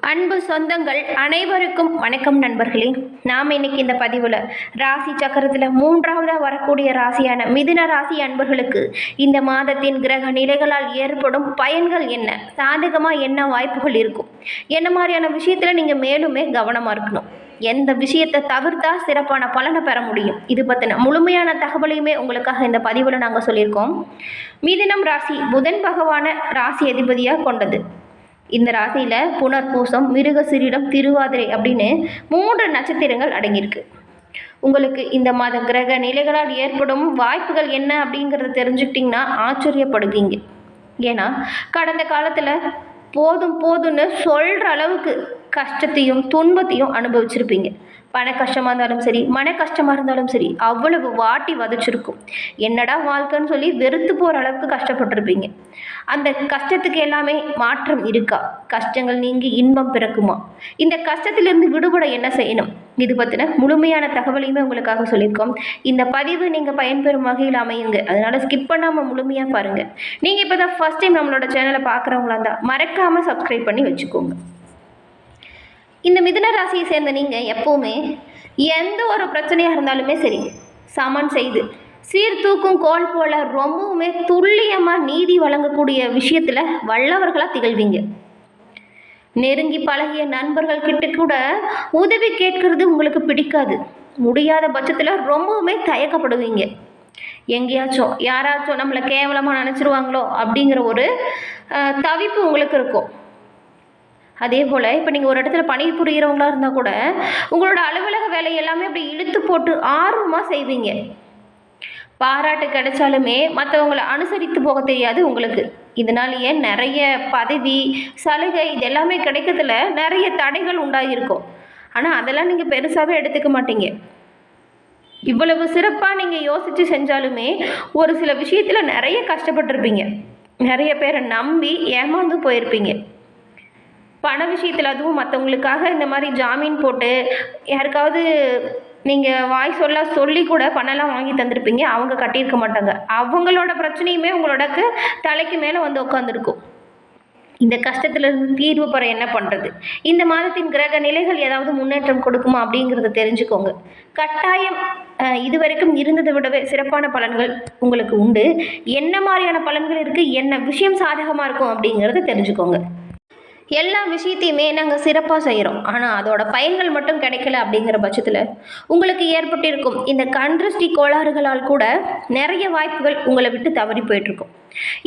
அன்பு சொந்தங்கள் அனைவருக்கும் வணக்கம் நண்பர்களே. நாம் இன்னைக்கு இந்த பதிவில் ராசி சக்கரத்தில் மூன்றாவதாக வரக்கூடிய ராசியான மிதுன ராசி அன்பர்களுக்கு இந்த மாதத்தின் கிரக நிலைகளால் ஏற்படும் பயன்கள் என்ன, சாதகமாக என்ன வாய்ப்புகள் இருக்கும், என்ன மாதிரியான விஷயத்தில் நீங்கள் மேலுமே கவனமாக இருக்கணும், எந்த விஷயத்தை தவிர்த்தா சிறப்பான பலனை பெற முடியும், இது பற்றின முழுமையான தகவலையுமே உங்களுக்காக இந்த பதிவில் நாங்கள் சொல்லியிருக்கோம். மிதுனம் ராசி புதன் பகவான ராசி அதிபதியாக கொண்டது. இந்த ராசியில் புனர்பூசம், மிருகசீரிடம், திருவாதிரை அப்படின்னு 3 நட்சத்திரங்கள் அடங்கியிருக்கு. உங்களுக்கு இந்த மாத கிரக நிலைகளால் ஏற்படும் வாய்ப்புகள் என்ன அப்படிங்கிறத தெரிஞ்சுக்கிட்டிங்கன்னா ஆச்சரியப்படுவீங்க. ஏன்னா கடந்த காலத்தில் போதும் போதும்னு சொல்கிற அளவுக்கு கஷ்டத்தையும் துன்பத்தையும் அனுபவிச்சிருப்பீங்க. பண கஷ்டமாக இருந்தாலும் சரி, மன கஷ்டமாக இருந்தாலும் சரி, அவ்வளவு வாட்டி வதச்சிருக்கும். என்னடா வாழ்க்கைன்னு சொல்லி வெறுத்து போகிற அளவுக்கு கஷ்டப்பட்டிருப்பீங்க. அந்த கஷ்டத்துக்கு எல்லாமே மாற்றம் இருக்கா? கஷ்டங்கள் நீங்கி இன்பம் பிறக்குமா? இந்த கஷ்டத்திலிருந்து விடுபட என்ன செய்யணும்? இது பற்றின முழுமையான தகவலையுமே உங்களுக்காக சொல்லியிருக்கோம். இந்த பதிவு நீங்கள் பயன்பெறும் வகையில் அமையுங்க. அதனால் ஸ்கிப் பண்ணாமல் முழுமையாக பாருங்கள். நீங்கள் இப்போ தான் ஃபஸ்ட் டைம் நம்மளோட சேனலை பார்க்குறவங்களா இருந்தால் மறக்காமல் சப்ஸ்கிரைப் பண்ணி வச்சுக்கோங்க. இந்த மிதுன ராசியை சேர்ந்த நீங்கள் எப்போவுமே எந்த ஒரு பிரச்சனையாக இருந்தாலுமே சரி, சமன் செய்து சீர்தூக்கும் கோல் போல் ரொம்பவுமே துல்லியமாக நீதி வழங்கக்கூடிய விஷயத்தில் வல்லவர்களாக திகழ்வீங்க. நெருங்கி பழகிய நண்பர்கள் கிட்ட கூட உதவி கேட்கறது உங்களுக்கு பிடிக்காது. முடியாத பட்சத்தில் ரொம்பவுமே தயக்கப்படுவீங்க. எங்கேயாச்சும் யாராச்சும் நம்மளை கேவலமாக நினச்சிருவாங்களோ அப்படிங்கிற ஒரு தவிப்பு உங்களுக்கு இருக்கும். அதே போல் இப்போ நீங்கள் ஒரு இடத்துல பணிபுரிகிறவங்களா இருந்தால் கூட உங்களோட அலுவலக வேலை எல்லாமே அப்படி இழுத்து போட்டு ஆர்வமாக செய்வீங்க. பாராட்டு கிடைச்சாலுமே மற்றவங்களை அனுசரித்து போக தெரியாது உங்களுக்கு. இதனாலேயே நிறைய பதவி, சலுகை இது எல்லாமே கிடைக்கிறதுல நிறைய தடைகள் உண்டாகிருக்கும். ஆனால் அதெல்லாம் நீங்கள் பெருசாகவே எடுத்துக்க மாட்டீங்க. இவ்வளவு சிறப்பாக நீங்கள் யோசித்து செஞ்சாலுமே ஒரு சில விஷயத்தில் நிறைய கஷ்டப்பட்டிருப்பீங்க. நிறைய பேரை நம்பி ஏமாந்து போயிருப்பீங்க. பண விஷயத்தில் அதுவும் மற்றவங்களுக்காக இந்த மாதிரி ஜாமீன் போட்டு யாருக்காவது நீங்கள் வாய் சொல்லி கூட பணம்லாம் வாங்கி தந்திருப்பீங்க. அவங்க கட்டியிருக்க மாட்டாங்க. அவங்களோட பிரச்சனையுமே உங்களோடக்கு தலைக்கு மேலே வந்து உட்காந்துருக்கும். இந்த கஷ்டத்திலிருந்து தீர்வு பெற என்ன பண்ணுறது? இந்த மாதத்தின் கிரக நிலைகள் ஏதாவது முன்னேற்றம் கொடுக்குமா அப்படிங்கிறத தெரிஞ்சுக்கோங்க. கட்டாயம் இதுவரைக்கும் இருந்ததை விடவே சிறப்பான பலன்கள் உங்களுக்கு உண்டு. என்ன மாதிரியான பலன்கள் இருக்குது, என்ன விஷயம் சாதகமாக இருக்கும் அப்படிங்கிறத தெரிஞ்சுக்கோங்க. எல்லா விஷயத்தையுமே நாங்கள் சிறப்பாக செய்கிறோம், ஆனால் அதோட பயன்கள் மட்டும் கிடைக்கல அப்படிங்கிற பட்சத்தில் உங்களுக்கு ஏற்பட்டிருக்கும் இந்த கண்திருஷ்டி கோளாறுகளால் கூட நிறைய வாய்ப்புகள் உங்களை விட்டு தவறி போயிட்டுருக்கும்.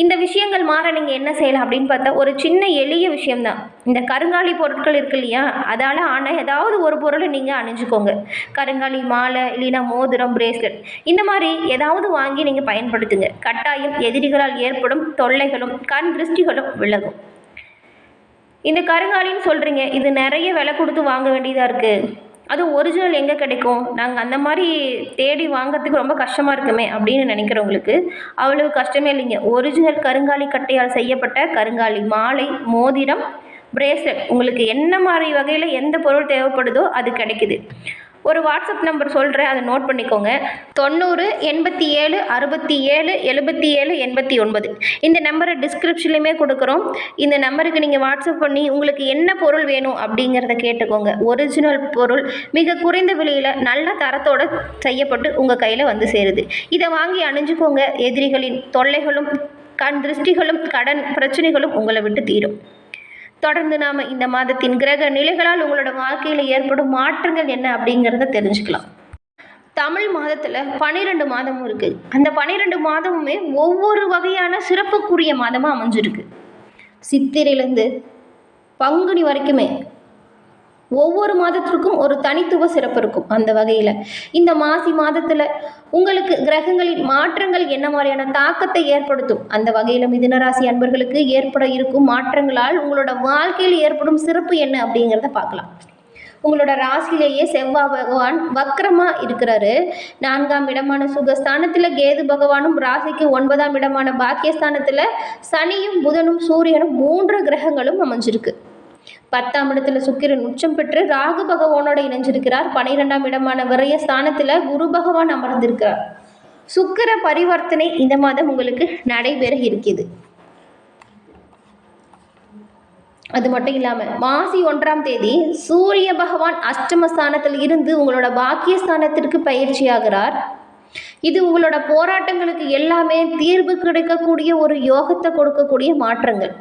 இந்த விஷயங்கள் மாற நீங்கள் என்ன செய்யலாம் அப்படின்னு பார்த்தா ஒரு சின்ன எளிய விஷயம்தான். இந்த கருங்காலி பொருட்கள் இருக்கு இல்லையா, அதால் ஆனால் ஏதாவது ஒரு பொருளை நீங்கள் அணிஞ்சுக்கோங்க. கருங்காலி மாலை, இல்லைன்னா மோதிரம், பிரேஸ்லெட், இந்த மாதிரி ஏதாவது வாங்கி நீங்கள் பயன்படுத்துங்க. கட்டாயம் எதிரிகளால் ஏற்படும் தொல்லைகளும் கண் திருஷ்டிகளும் விலகும். இந்த கருங்காலின்னு சொல்கிறீங்க, இது நிறைய விலை கொடுத்து வாங்க வேண்டியதாக இருக்குது. அதுவும் ஒரிஜினல் எங்கே கிடைக்கும்? நாங்கள் அந்த மாதிரி தேடி வாங்கிறதுக்கு ரொம்ப கஷ்டமாக இருக்குமே அப்படின்னு நினைக்கிறவங்களுக்கு அவ்வளவு கஷ்டமே இல்லைங்க. ஒரிஜினல் கருங்காலி கட்டையால் செய்யப்பட்ட கருங்காலி மாலை, மோதிரம், பிரேஸ்லெட், உங்களுக்கு என்ன மாதிரி வகையில் எந்த பொருள் தேவைப்படுதோ அது கிடைக்குது. ஒரு வாட்ஸ்அப் நம்பர் சொல்கிறேன், அதை நோட் பண்ணிக்கோங்க. 90 87 67 77 89. இந்த நம்பரை டிஸ்கிரிப்ஷன்லையுமே கொடுக்குறோம். இந்த நம்பருக்கு நீங்கள் வாட்ஸ்அப் பண்ணி உங்களுக்கு என்ன பொருள் வேணும் அப்படிங்கிறத கேட்டுக்கோங்க. ஒரிஜினல் பொருள் மிக குறைந்த விலையில் நல்ல தரத்தோடு செய்யப்பட்டு உங்கள் கையில் வந்து சேருது. இதை வாங்கி அணிஞ்சுக்கோங்க. எதிரிகளின் தொல்லைகளும் கண் திருஷ்டிகளும் கடன் பிரச்சனைகளும் உங்களை விட்டு தீரும். தொடர்ந்து நாம் இந்த மாதத்தின் கிரக நிலைகளால் உங்களோட வாழ்க்கையில் ஏற்படும் மாற்றங்கள் என்ன அப்படிங்கிறத தெரிஞ்சுக்கலாம். தமிழ் மாதத்தில் 12 மாதமும் இருக்குது. அந்த 12 மாதமுமே ஒவ்வொரு வகையான சிறப்புக்குரிய மாதமாக அமைஞ்சிருக்கு. சித்திரையிலேருந்து பங்குனி வரைக்குமே ஒவ்வொரு மாதத்திற்கும் ஒரு தனித்துவ சிறப்பு இருக்கும். அந்த வகையில் இந்த மாசி மாதத்தில் உங்களுக்கு கிரகங்களின் மாற்றங்கள் என்ன மாதிரியான தாக்கத்தை ஏற்படுத்தும், அந்த வகையில் மிதுனராசி அன்பர்களுக்கு ஏற்பட இருக்கும் மாற்றங்களால் உங்களோட வாழ்க்கையில் ஏற்படும் சிறப்பு என்ன அப்படிங்கிறத பார்க்கலாம். உங்களோட ராசியிலேயே செவ்வாய் பகவான் வக்ரமாக இருக்கிறாரு. 4ஆம் இடமான சுகஸ்தானத்தில் கேது பகவானும், ராசிக்கு 9ஆம் இடமான பாக்கியஸ்தானத்தில் சனியும் புதனும் சூரியனும் 3 கிரகங்களும் அமைஞ்சிருக்கு. 10ஆம் இடத்துல சுக்கிரன் உச்சம் பெற்று ராகு பகவானோட இணைஞ்சிருக்கிறார். 12ஆம் இடமான விரயஸ்தானத்தில் குரு பகவான் அமர்ந்திருக்கிறார். சுக்கிர பரிவர்த்தனை இந்த மாதம் உங்களுக்கு நடைபெற இருக்கிறது. அது மட்டும் இல்லாமல் மாசி 1ஆம் தேதி சூரிய பகவான் அஷ்டமஸ்தானத்தில் இருந்து உங்களோட பாக்கியஸ்தானத்திற்கு பயிற்சி ஆகிறார். இது உங்களோட போராட்டங்களுக்கு எல்லாமே தீர்வு கிடைக்கக்கூடிய ஒரு யோகத்தை கொடுக்கக்கூடிய மாற்றங்கள்.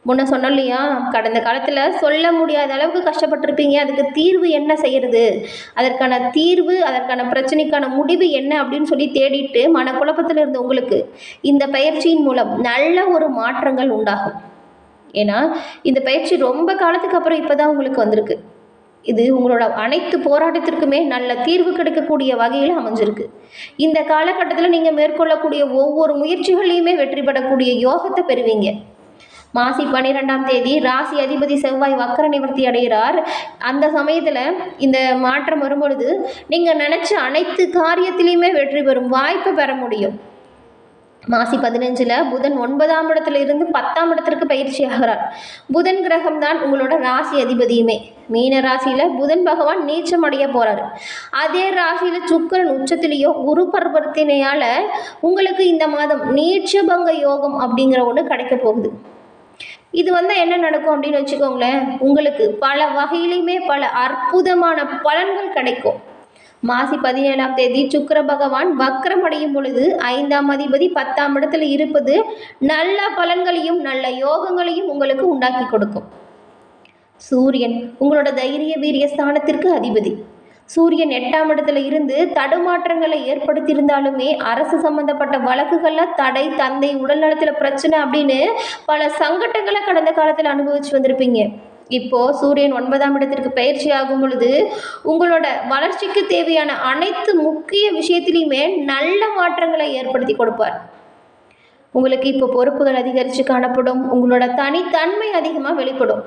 முன்ன சொன்னோம் இல்லையா, கடந்த காலத்தில் சொல்ல முடியாத அளவுக்கு கஷ்டப்பட்டிருப்பீங்க. அதுக்கு தீர்வு என்ன செய்யறது, அதற்கான தீர்வு, அதற்கான பிரச்சனைக்கான முடிவு என்ன அப்படின்னு சொல்லி தேடிட்டு மனக்குழப்பத்தில் இருந்த உங்களுக்கு இந்த பயிற்சியின் மூலம் நல்ல ஒரு மாற்றங்கள் உண்டாகும். ஏன்னா இந்த பயிற்சி ரொம்ப காலத்துக்கு அப்புறம் இப்போ தான் உங்களுக்கு வந்திருக்கு. இது உங்களோட அனைத்து போராட்டத்திற்குமே நல்ல தீர்வு கிடைக்கக்கூடிய வகையில் அமைஞ்சிருக்கு. இந்த காலகட்டத்தில் நீங்கள் மேற்கொள்ளக்கூடிய ஒவ்வொரு முயற்சிகளையுமே வெற்றி பெறக்கூடிய யோகத்தை பெறுவீங்க. மாசி 12ஆம் தேதி ராசி அதிபதி செவ்வாய் வக்கர நிவர்த்தி அடைகிறார். அந்த சமயத்தில் இந்த மாற்றம் வரும்பொழுது நீங்கள் நினச்ச அனைத்து காரியத்திலையுமே வெற்றி பெறும் வாய்ப்பை பெற முடியும். மாசி 15 புதன் 9ஆம் இடத்துல இருந்து 10ஆம் இடத்திற்கு பயிற்சி ஆகிறார். புதன் கிரகம் தான் உங்களோட ராசி அதிபதியுமே. மீன ராசியில் புதன் பகவான் நீச்சம் அடைய போகிறாரு. அதே ராசியில் சுக்கிரன் உச்சத்திலேயோ குரு பரிவர்த்தனையால் உங்களுக்கு இந்த மாதம் நீச்சபங்க யோகம் அப்படிங்கிற ஒன்று கிடைக்க போகுது. இது என்ன நடக்கும் அப்படின்னு வச்சுக்கோங்களேன், உங்களுக்கு பல வகையிலையுமே பல அற்புதமான பலன்கள் கிடைக்கும். மாசி 17ஆம் தேதி சுக்கிர பகவான் வக்ரம் அடையும் பொழுது 5ஆம் அதிபதி 10ஆம் இடத்துல இருப்பது நல்ல பலன்களையும் நல்ல யோகங்களையும் உங்களுக்கு உண்டாக்கி கொடுக்கும். சூரியன் உங்களோட தைரிய வீரிய ஸ்தானத்திற்கு அதிபதி. சூரியன் 8ஆம் இடத்துல இருந்து தடுமாற்றங்களை ஏற்படுத்தியிருந்தாலுமே அரசு சம்பந்தப்பட்ட வழக்குகள்ல தடை, தந்தை உடல்நலத்தில் பிரச்சனை அப்படின்னு பல சங்கடங்களை கடந்த காலத்தில் அனுபவிச்சு வந்திருப்பீங்க. இப்போ சூரியன் 9ஆம் இடத்திற்கு பயிற்சி ஆகும் பொழுது உங்களோட வளர்ச்சிக்கு தேவையான அனைத்து முக்கிய விஷயத்திலையுமே நல்ல மாற்றங்களை ஏற்படுத்தி கொடுப்பார். உங்களுக்கு இப்போ பொறுப்புகள் அதிகரித்து காணப்படும். உங்களோட தனித்தன்மை அதிகமாக வெளிப்படும்.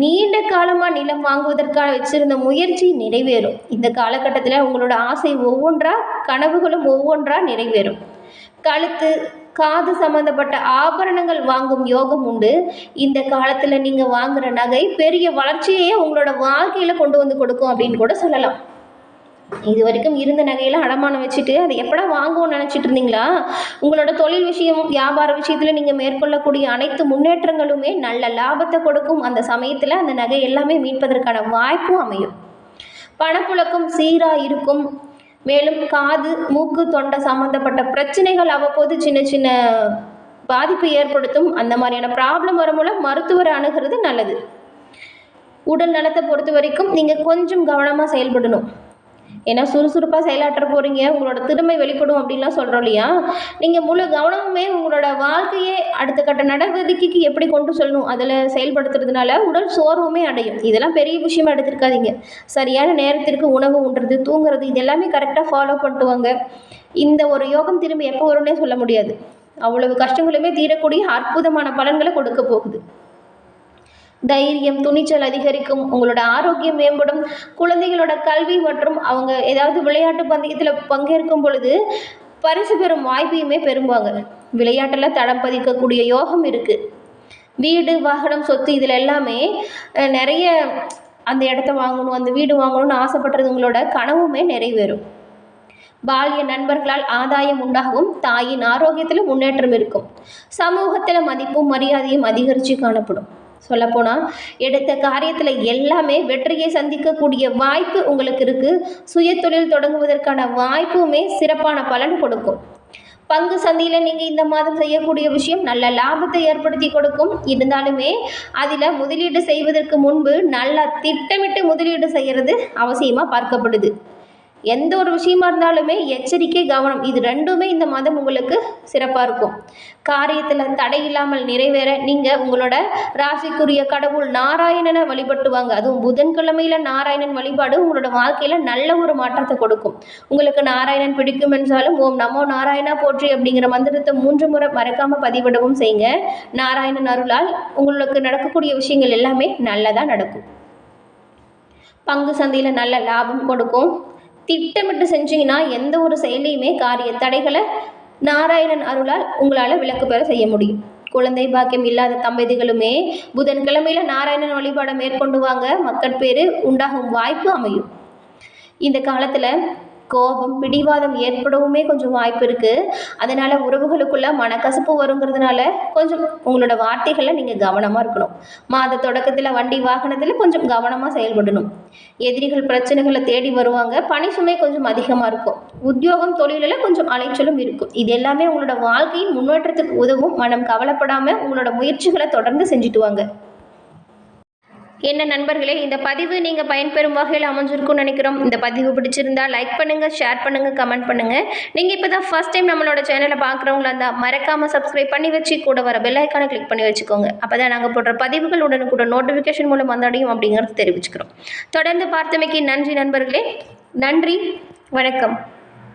நீண்ட காலமாக நிலம் வாங்குவதற்காக வச்சிருந்த முயற்சி நிறைவேறும். இந்த காலகட்டத்தில் உங்களோட ஆசை ஒவ்வொன்றா, கனவுகளும் ஒவ்வொன்றா நிறைவேறும். கழுத்து, காது சம்பந்தப்பட்ட ஆபரணங்கள் வாங்கும் யோகம் உண்டு. இந்த காலத்தில் நீங்கள் வாங்குகிற நகை பெரிய வளர்ச்சியே உங்களோட வாழ்க்கையில் கொண்டு வந்து கொடுக்கும் அப்படின்னு கூட சொல்லலாம். இது வரைக்கும் இருந்த நகையெல்லாம் அடமானம் வச்சுட்டு அதை எப்படா வாங்குவோம்னு நினச்சிட்டு இருந்தீங்களா? உங்களோட தொழில் விஷயம், வியாபார விஷயத்தில் நீங்கள் மேற்கொள்ளக்கூடிய அனைத்து முன்னேற்றங்களுமே நல்ல லாபத்தை கொடுக்கும். அந்த சமயத்தில் அந்த நகை எல்லாமே மீட்பதற்கான வாய்ப்பும் அமையும். பணப்புழக்கம் சீராக இருக்கும். மேலும் காது, மூக்கு, தொண்டை சம்மந்தப்பட்ட பிரச்சனைகள் அவ்வப்போது சின்ன சின்ன பாதிப்பு ஏற்படுத்தும். அந்த மாதிரியான ப்ராப்ளம் வரும் மூலம் மருத்துவரை அணுகிறது நல்லது. உடல் நலத்தை பொறுத்த வரைக்கும் நீங்கள் கொஞ்சம் கவனமாக செயல்படணும். ஏன்னா சுறுசுறுப்பாக செயலாற்ற போகிறீங்க, உங்களோட திறமை வெளிப்படும் அப்படின்லாம் சொல்கிறோம் இல்லையா? நீங்கள் முழு கவனமுமே உங்களோட வாழ்க்கையே அடுத்த கட்ட நடவடிக்கைக்கு எப்படி கொண்டு செல்லணும் அதில் செயல்படுத்துறதுனால உடல் சோர்வுமே அடையும். இதெல்லாம் பெரிய விஷயமா எடுத்துருக்காதீங்க. சரியான நேரத்திற்கு உணவு உண்றது, தூங்குறது, இது எல்லாமே கரெக்டாக ஃபாலோ பண்ணிட்டு வாங்க. இந்த ஒரு யோகம் திரும்பி எப்போ வரும்னே சொல்ல முடியாது. அவ்வளவு கஷ்டங்களுமே தீரக்கூடிய அற்புதமான பலன்களை கொடுக்க போகுது. தைரியம், துணிச்சல் அதிகரிக்கும். உங்களோட ஆரோக்கியம் மேம்படும். குழந்தைகளோட கல்வி மற்றும் அவங்க ஏதாவது விளையாட்டு பந்தயத்தில் பங்கேற்கும் பொழுது பரிசு பெறும் வாய்ப்பையுமே பெறுவாங்க. விளையாட்டில் தடம் பதிக்கக்கூடிய யோகம் இருக்குது. வீடு, வாகனம், சொத்து இதில் எல்லாமே நிறைய அந்த இடத்த வாங்கணும், அந்த வீடு வாங்கணும்னு ஆசைப்படுறது உங்களோட கனவுமே நிறைவேறும். பாலிய நண்பர்களால் ஆதாயம் உண்டாகும். தாயின் ஆரோக்கியத்தில் முன்னேற்றம் இருக்கும். சமூகத்தில் மதிப்பும் மரியாதையும் அதிகரித்து காணப்படும். சொல்லப்போனால் எடுத்த காரியத்தில் எல்லாமே வெற்றியை சந்திக்கக்கூடிய வாய்ப்பு உங்களுக்கு இருக்குது. சுய தொழில் தொடங்குவதற்கான வாய்ப்புமே சிறப்பான பலன் கொடுக்கும். பங்கு சந்தையில் நீங்கள் இந்த மாதம் செய்யக்கூடிய விஷயம் நல்ல லாபத்தை ஏற்படுத்தி கொடுக்கும். இருந்தாலுமே அதில் முதலீடு செய்வதற்கு முன்பு நல்லா திட்டமிட்டு முதலீடு செய்கிறது அவசியமாக பார்க்கப்படுது. எந்த ஒரு விஷயமா இருந்தாலுமே எச்சரிக்கை, கவனம், இது ரெண்டுமே இந்த மாதம் உங்களுக்கு சிறப்பாக இருக்கும். காரியத்தில் தடை இல்லாமல் நிறைவேற நீங்கள் உங்களோட ராசிக்குரிய கடவுள் நாராயணனை வழிபட்டு வாங்க. அதுவும் புதன்கிழமையில் நாராயணன் வழிபாடு உங்களோட வாழ்க்கையில் நல்ல ஒரு மாற்றத்தை கொடுக்கும். உங்களுக்கு நாராயணன் பிடிக்கும் என்றாலும் ஓம் நமோ நாராயணா போற்றி அப்படிங்கிற மந்திரத்தை 3 முறை மறக்காமல் பதிவிடவும் செய்யுங்க. நாராயணன் அருளால் உங்களுக்கு நடக்கக்கூடிய விஷயங்கள் எல்லாமே நல்லதாக நடக்கும். பங்கு சந்தையில் நல்ல லாபம் கொடுக்கும். திட்டமிட்டு செஞ்சீங்கன்னா எந்த ஒரு செயலையுமே காரிய தடைகளை நாராயணன் அருளால் உங்களால் விலக்கு பெற செய்ய முடியும். குழந்தை பாக்கியம் இல்லாத தம்பதிகளுமே புதன்கிழமையில் நாராயணன் வழிபாடை மேற்கொண்டு வாங்க. மக்கட்பேறு உண்டாகும் வாய்ப்பு அமையும். இந்த காலத்தில் கோபம், பிடிவாதம் ஏற்படவுமே கொஞ்சம் வாய்ப்பு இருக்குது. அதனால் உறவுகளுக்குள்ள மனக்கசப்பு வருங்கிறதுனால கொஞ்சம் உங்களோட வார்த்தைகளில் நீங்கள் கவனமாக இருக்கணும். மாத தொடக்கத்தில் வண்டி வாகனத்தில் கொஞ்சம் கவனமாக செயல்படணும். எதிரிகள் பிரச்சனைகளை தேடி வருவாங்க. பணி சுமை கொஞ்சம் அதிகமாக இருக்கும். உத்தியோகம், தொழிலில் கொஞ்சம் அலைச்சலும் இருக்கும். இது எல்லாமே உங்களோட வாழ்க்கையின் முன்னேற்றத்துக்கு உதவும். மனம் கவலைப்படாமல் உங்களோட முயற்சிகளை தொடர்ந்து செஞ்சுட்டு வாங்க. என்ன நண்பர்களே, இந்த பதிவு நீங்கள் பயன்பெறும் வகையில் அமைஞ்சிருக்கும்னு நினைக்கிறோம். இந்த பதிவு பிடிச்சிருந்தா லைக் பண்ணுங்கள், ஷேர் பண்ணுங்கள், கமெண்ட் பண்ணுங்கள். நீங்கள் இப்போ தான் ஃபர்ஸ்ட் டைம் நம்மளோட சேனலை பார்க்குறவங்களா இருந்தால் மறக்காமல் சப்ஸ்கிரைப் பண்ணி வச்சு கூட வர பெல் ஐக்கானை கிளிக் பண்ணி வச்சுக்கோங்க. அப்போ தான் நாங்கள் போடுற பதிவுகள் உடனுக்குடன் நோட்டிஃபிகேஷன் மூலம் வந்தடையும் அப்படிங்கிறது தெரிவிச்சுக்கிறோம். தொடர்ந்து பார்த்தமைக்கு நன்றி நண்பர்களே. நன்றி, வணக்கம்.